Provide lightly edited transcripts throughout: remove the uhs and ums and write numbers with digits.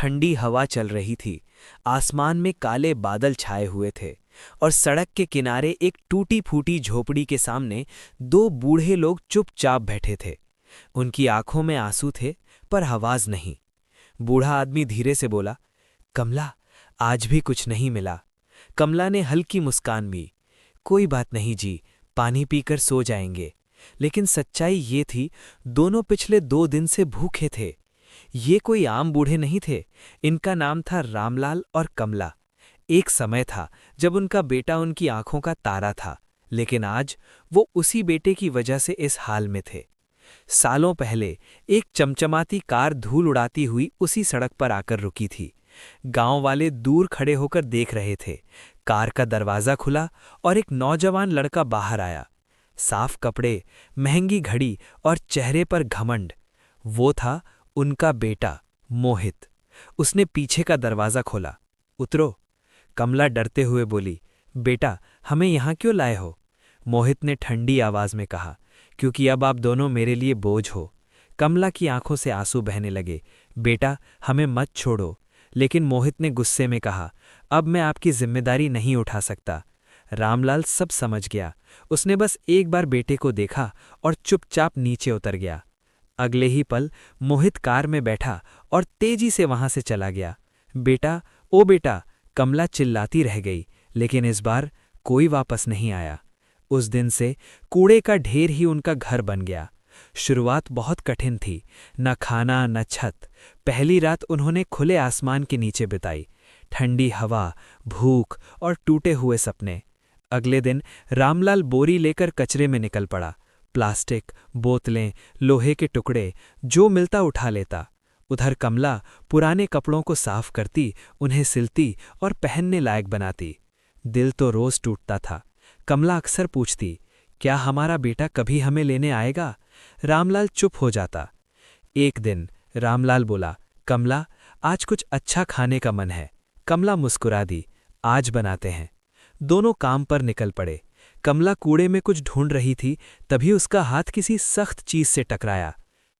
ठंडी हवा चल रही थी। आसमान में काले बादल छाए हुए थे और सड़क के किनारे एक टूटी फूटी झोपड़ी के सामने दो बूढ़े लोग चुपचाप बैठे थे। उनकी आंखों में आंसू थे पर आवाज नहीं। बूढ़ा आदमी धीरे से बोला, कमला, आज भी कुछ नहीं मिला। कमला ने हल्की मुस्कान दी, कोई बात नहीं जी, पानी पीकर सो जाएंगे। लेकिन सच्चाई ये थी, दोनों पिछले 2 दिन से भूखे थे। ये कोई आम बूढ़े नहीं थे, इनका नाम था रामलाल और कमला। एक समय था जब उनका बेटा उनकी आंखों का तारा था, लेकिन आज वो उसी बेटे की वजह से इस हाल में थे। सालों पहले एक चमचमाती कार धूल उड़ाती हुई उसी सड़क पर आकर रुकी थी। गांव वाले दूर खड़े होकर देख रहे थे। कार का दरवाजा खुला और एक नौजवान लड़का बाहर आया। साफ कपड़े, महंगी घड़ी और चेहरे पर घमंड। वो था उनका बेटा मोहित। उसने पीछे का दरवाजा खोला। उतरो। कमला डरते हुए बोली, बेटा, हमें यहाँ क्यों लाए हो? मोहित ने ठंडी आवाज में कहा, क्योंकि अब आप दोनों मेरे लिए बोझ हो। कमला की आंखों से आंसू बहने लगे। बेटा, हमें मत छोड़ो। लेकिन मोहित ने गुस्से में कहा, अब मैं आपकी जिम्मेदारी नहीं उठा सकता। रामलाल सब समझ गया। उसने बस एक बार बेटे को देखा और चुपचाप नीचे उतर गया। अगले ही पल मोहित कार में बैठा और तेजी से वहां से चला गया। बेटा, ओ बेटा, कमला चिल्लाती रह गई, लेकिन इस बार कोई वापस नहीं आया। उस दिन से कूड़े का ढेर ही उनका घर बन गया। शुरुआत बहुत कठिन थी, न खाना न छत। पहली रात उन्होंने खुले आसमान के नीचे बिताई, ठंडी हवा, भूख और टूटे हुए सपने। अगले दिन रामलाल बोरी लेकर कचरे में निकल पड़ा। प्लास्टिक, बोतलें, लोहे के टुकड़े, जो मिलता उठा लेता। उधर कमला पुराने कपड़ों को साफ करती, उन्हें सिलती और पहनने लायक बनाती। दिल तो रोज टूटता था। कमला अक्सर पूछती, क्या हमारा बेटा कभी हमें लेने आएगा? रामलाल चुप हो जाता। एक दिन रामलाल बोला, कमला, आज कुछ अच्छा खाने का मन है। कमला मुस्कुरा दी, आज बनाते हैं। दोनों काम पर निकल पड़े। कमला कूड़े में कुछ ढूंढ रही थी, तभी उसका हाथ किसी सख्त चीज से टकराया।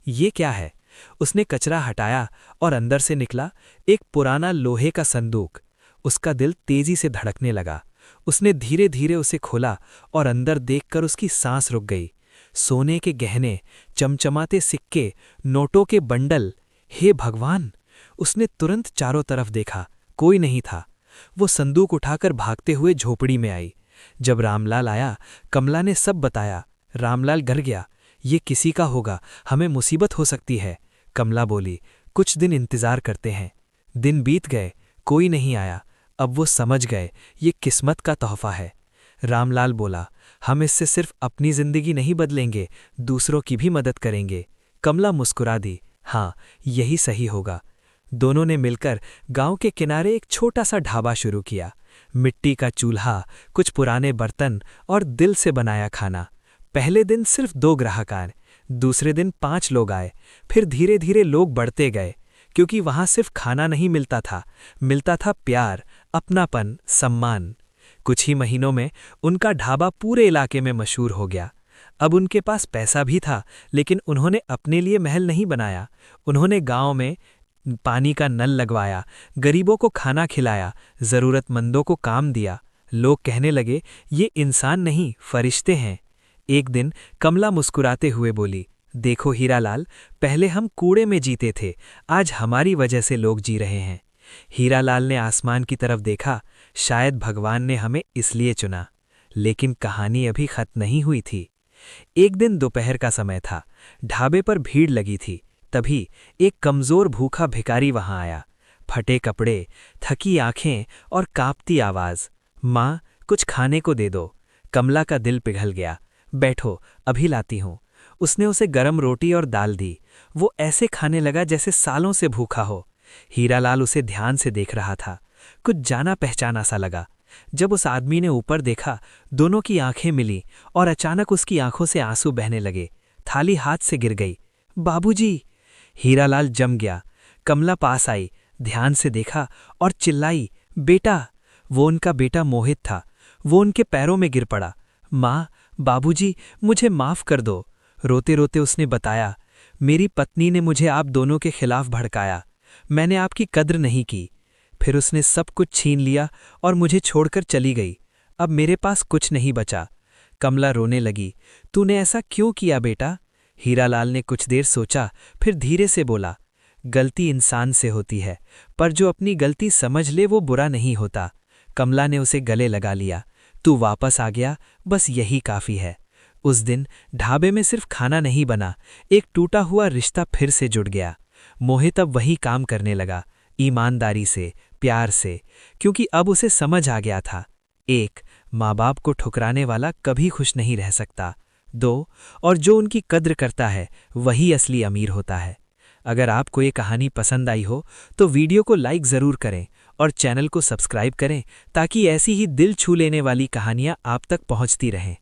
ये क्या है? उसने कचरा हटाया और अंदर से निकला एक पुराना लोहे का संदूक। उसका दिल तेजी से धड़कने लगा। उसने धीरे धीरे उसे खोला और अंदर देखकर उसकी सांस रुक गई। सोने के गहने, चमचमाते सिक्के, नोटों के बंडल। हे भगवान! उसने तुरंत चारों तरफ देखा, कोई नहीं था। वो संदूक उठाकर भागते हुए झोपड़ी में आई। जब रामलाल आया, कमला ने सब बताया। रामलाल डर गया, ये किसी का होगा, हमें मुसीबत हो सकती है। कमला बोली, कुछ दिन इंतजार करते हैं। दिन बीत गए, कोई नहीं आया। अब वो समझ गए, ये किस्मत का तोहफा है। रामलाल बोला, हम इससे सिर्फ अपनी जिंदगी नहीं बदलेंगे, दूसरों की भी मदद करेंगे। कमला मुस्कुरा दी, हाँ, यही सही होगा। दोनों ने मिलकर गांव के किनारे एक छोटा सा ढाबा शुरू किया। मिट्टी का चूल्हा, कुछ पुराने बर्तन और दिल से बनाया खाना। पहले दिन सिर्फ 2 ग्राहक आए, दूसरे दिन 5 लोग आए। फिर धीरे धीरे लोग बढ़ते गए, क्योंकि वहां सिर्फ खाना नहीं मिलता था, मिलता था प्यार, अपनापन, सम्मान। कुछ ही महीनों में उनका ढाबा पूरे इलाके में मशहूर हो गया। अब उनके पास पैसा भी था, लेकिन उन्होंने अपने लिए महल नहीं बनाया। उन्होंने गांव में पानी का नल लगवाया, गरीबों को खाना खिलाया, जरूरतमंदों को काम दिया। लोग कहने लगे, ये इंसान नहीं, फरिश्ते हैं। एक दिन कमला मुस्कुराते हुए बोली, देखो हीरालाल, पहले हम कूड़े में जीते थे, आज हमारी वजह से लोग जी रहे हैं। हीरालाल ने आसमान की तरफ देखा, शायद भगवान ने हमें इसलिए चुना। लेकिन कहानी अभी खत्म नहीं हुई थी। एक दिन दोपहर का समय था, ढाबे पर भीड़ लगी थी। तभी एक कमजोर भूखा भिखारी वहां आया। फटे कपड़े, थकी आंखें और कांपती आवाज, माँ, कुछ खाने को दे दो। कमला का दिल पिघल गया। बैठो, अभी लाती हूं। उसने उसे गरम रोटी और दाल दी। वो ऐसे खाने लगा जैसे सालों से भूखा हो। हीरालाल उसे ध्यान से देख रहा था। कुछ जाना पहचाना सा लगा। जब उस आदमी ने ऊपर देखा, दोनों की आंखें मिली और अचानक उसकी आंखों से आंसू बहने लगे। थाली हाथ से गिर गई। बाबूजी! हीरालाल जम गया। कमला पास आई, ध्यान से देखा और चिल्लाई, बेटा! वो उनका बेटा मोहित था। वो उनके पैरों में गिर पड़ा। माँ, बाबूजी, मुझे माफ कर दो। रोते रोते उसने बताया, मेरी पत्नी ने मुझे आप दोनों के खिलाफ भड़काया। मैंने आपकी कद्र नहीं की। फिर उसने सब कुछ छीन लिया और मुझे छोड़कर चली गई। अब मेरे पास कुछ नहीं बचा। कमला रोने लगी। तूने ऐसा क्यों किया बेटा? हीरालाल ने कुछ देर सोचा, फिर धीरे से बोला, गलती इंसान से होती है, पर जो अपनी गलती समझ ले वो बुरा नहीं होता। कमला ने उसे गले लगा लिया। तू वापस आ गया, बस यही काफ़ी है। उस दिन ढाबे में सिर्फ खाना नहीं बना, एक टूटा हुआ रिश्ता फिर से जुड़ गया। मोहित अब वही काम करने लगा, ईमानदारी से, प्यार से, क्योंकि अब उसे समझ आ गया था, एक, माँ बाप को ठुकराने वाला कभी खुश नहीं रह सकता। दो, और जो उनकी कद्र करता है वही असली अमीर होता है। अगर आपको ये कहानी पसंद आई हो तो वीडियो को लाइक ज़रूर करें और चैनल को सब्सक्राइब करें ताकि ऐसी ही दिल छू लेने वाली कहानियाँ आप तक पहुँचती रहें।